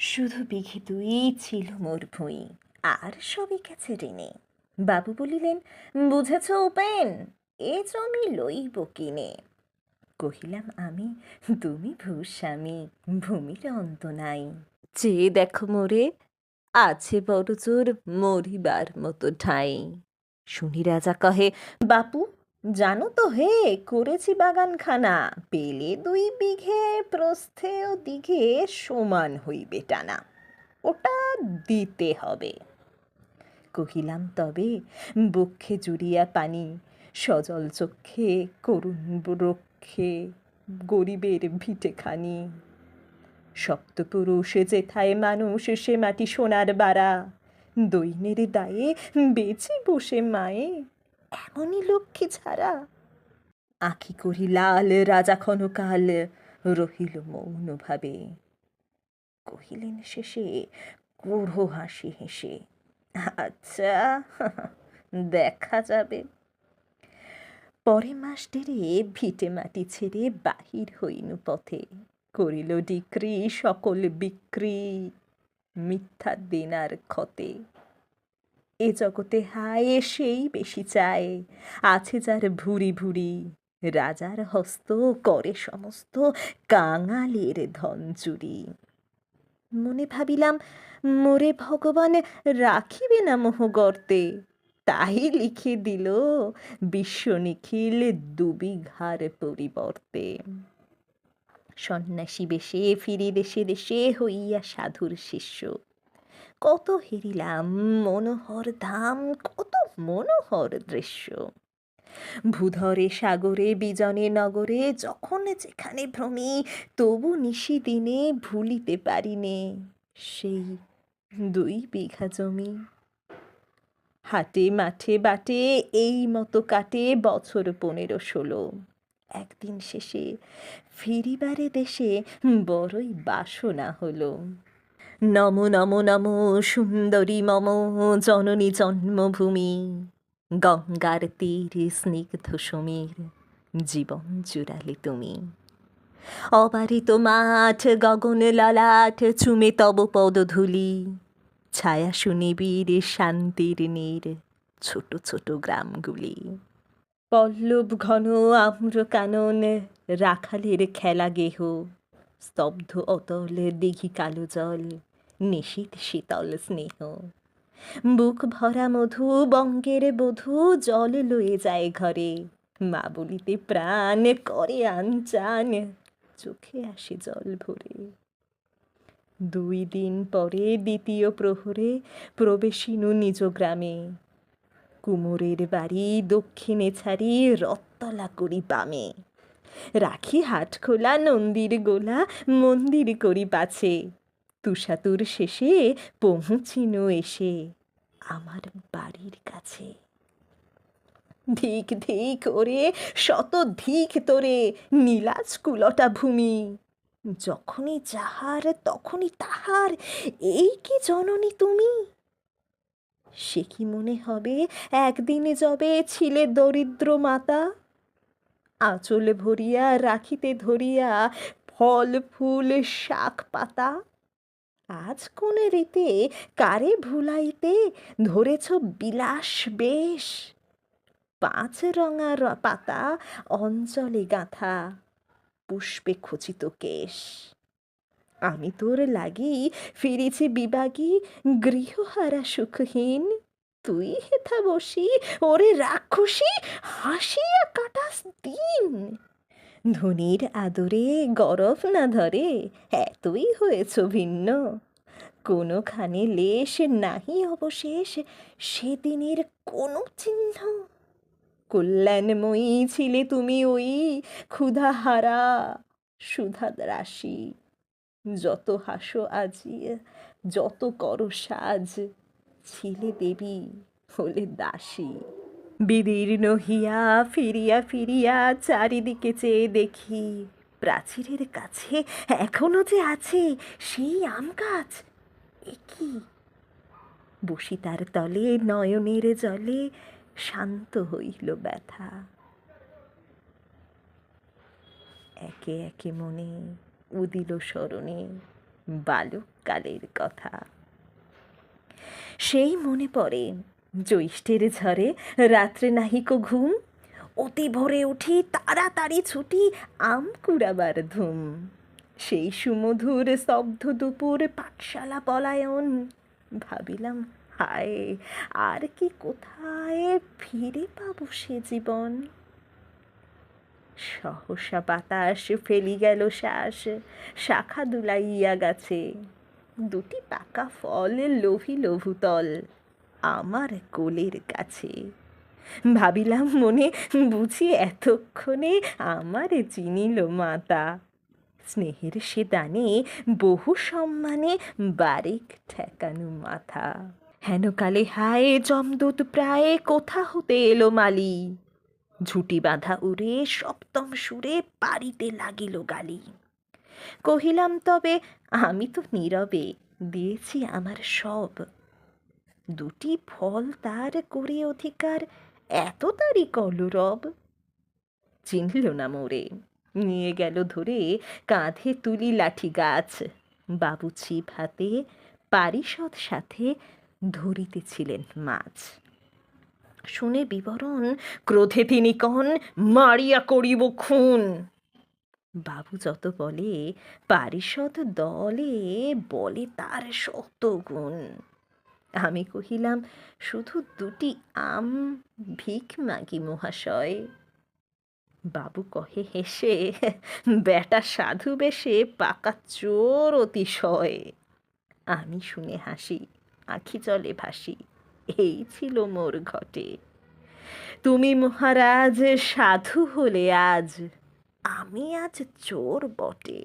শুধু বিঘে দুই ছিল মোর ভুঁই, আর সবই গেছে ঋণে। বাবু বলিলেন, বুঝেছ উপেন, এ জমি লইব কিনে। কহিলাম আমি, তুমি ভূস্বামী, ভূমির অন্ত নাই। চেয়ে দেখো মোরে, আছে বড় জোর মরিবার মতো ঠাঁই। শুনি রাজা কহে, বাপু জানো তো হে, করেছি বাগানখানা, পেলে 2 বিঘে, প্রস্থে ও দিঘে সমান হইবে টানা, ওটা দিতে হবে। কহিলাম তবে, বক্ষে জুড়িয়া পানি, সজল চক্ষে করুণ রক্ষে, গরিবের ভিটেখানি। সপ্তপুরুষ যেথায় মানুষ, সে মাটি সোনার বাড়া, দৈন্যের দায়ে বেঁচে বসে মায়ে, এমনই লক্ষ্মী ছাড়া। আঁখি করি লাল, রাজা ক্ষণকাল রহিল মৌন ভাবে। কহিলেন শেষে ক্রূঢ় হাসি হেসে, আচ্ছা, দেখা যাবে। পরে মাস ডেরে ভিটে মাটি ছেড়ে বাহির হইনু পথে, করিল ডিক্রি সকল বিক্রি, মিথ্যা দেনার ক্ষতে। এ জগতে হায় সেই বেশি চায়, আছে যার ভুরি ভুরি, রাজার হস্ত করে সমস্ত, কাঙালের ধন চুরি। মনে ভাবিলাম, মোরে ভগবান রাখিবে না মোহ গর্তে, তাই লিখে দিল বিশ্ব নিখিল 2 বিঘার পরিবর্তে। সন্ন্যাসী বেশে ফিরি দেশে দেশে হইয়া সাধুর শিষ্য, কত হেরিলাম মনোহর ধাম, কত মনোহর দৃশ্য। ভূধরে সাগরে বিজনে নগরে যখন যেখানে ভ্রমি, তবু নিশি দিনে ভুলিতে পারিনে সেই 2 বিঘা জমি। হাটে মাঠে বাটে এই মতো কাটে বছর 15-16। একদিন শেষে ফিরিবারে দেশে বড়ই বাসনা হলো। নম নম নম সুন্দরী মম জননী জন্মভূমি, গঙ্গার তীর স্নিগ্ধ সমীর, জীবন জুড়ালে তুমি। অবারিত মাঠ গগন ললাট চুমে তব পদধূলি, ছায়া সুনিবিড় শান্তির নীর, ছোট ছোট গ্রামগুলি। পল্লব ঘন আম্র কানন রাখালের খেলা গেহ, স্তব্ধ অতল দিঘি কালো জল, নিশীথ শীতল স্নেহ। বুক ভরা মধু বঙ্গের বধূ জল লয়ে যায় ঘরে, মা বলিতে প্রাণ করে আনচান, চোখে আসে জল ভরে। 2 দিন পরে দ্বিতীয় প্রহরে প্রবেশিনু নিজ গ্রামে, কুমোরের বাড়ি দক্ষিণে ছাড়ি রত্তলা করি বামে। রাখি হাট খোলা নন্দীর গোলা, মন্দির করি পাছে, তুষাতুর শেষে পৌঁছিনু এসে আমার বাড়ির কাছে। ধিক ধিক ওরে, শত ধিক তোরে, নীলাজ কুলটা ভূমি, যখনই যাহার তখনই তাহার, এই কি জননী তুমি। সে কি মনে হবে একদিনে যবে ছিলে দরিদ্র মাতা, আঁচল ভরিয়া রাখিতে ধরিয়া ফল ফুল শাক পাতা। আজ কোন রীতে কারে ভুলাইতে ধরেছ বিলাস বেশ, 5 রঙা পাতা অঞ্চলে গাঁথা, পুষ্পে খচিত কেশ। আমি তোর লাগি ফিরেছি বিবাগী, গৃহহারা সুখহীন, তুই হেথা বসি ওরে রাক্ষসী হাসিয়া কাটাস দিন। ধনির আদরে গরব না ধরে, এতই হয়েছ ভিন্ন, কোনোখানে লেশ নাহি অবশেষ সেদিনের কোনো চিহ্ন। কল্যাণময়ী ছিলে তুমি ওই ক্ষুধাহারা সুধাদ্রাসী, যত হাসো আজি যত করো সাজ, ছিলে দেবী হলে দাসী। বিদীর্ণ হিয়া ফিরিয়া ফিরিয়া চারিদিকে চেয়ে দেখি, প্রাচীরের কাছে এখনো যে আছে সেই আম গাছ, এ কি। বসি তার তলে নয়নের জলে, শান্ত হইল ব্যথা। একে একে মনে উদিল স্মরণে বালক কালের কথা। সেই মনে পড়ে জ্যৈষ্ঠের ঝড়ে রাত্রে নাহিক ঘুম, অতি ভোরে উঠি তাড়াতাড়ি ছুটি আম কুড়াবার ধুম। সেই সুমধুর স্তব্ধ দুপুর পাঠশালা পলায়ন, ভাবিলাম হায় আর কি কোথায় ফিরে পাবো সে জীবন। সহসা বাতাস ফেলি গেল শ্বাস, শাখা দুলাইয়া গাছে, দুটি পাকা ফল লোভিল ভূতল আমার কোলের কাছে। ভাবিলাম মনে বুঝি এতক্ষণে আমার চিনিল মাতা, স্নেহের সে দানে বহু সম্মানে বারেক ঠেকানো মাথা। হেন কালে হায় যমদূত প্রায় কোথা হতে এলো মালি, ঝুটি বাঁধা উড়ে সপ্তম সুরে পারিতে লাগিল গালি। কহিলাম তবে আমি তো নীরবে দিয়েছি আমার সব, দুটি ফল তার করে অধিকার এত তারি কলরব। চিনল না মোরে, নিয়ে গেল ধরে কাঁধে তুলি লাঠি গাছ, বাবু ছিপ হাতে পারিষদ সাথে ধরিতেছিলেন মাছ। শুনে বিবরণ ক্রোধে তিনি কন, মারিয়া করিব খুন। বাবু যত বলে পারিষদ দলে বলে তার শত গুণ। আমি কহিলাম শুধু দুটি আম ভিখ মাগি মহাশয়। বাবু কহে হেসে, বেটা সাধু বেশে পাকা চোর অতিশয়। আমি শুনে হাসি, আখি জলে ভাসি, এই ছিল মোর ঘটে। তুমি মহারাজ সাধু হলে আজ, আমি আজ চোর বটে।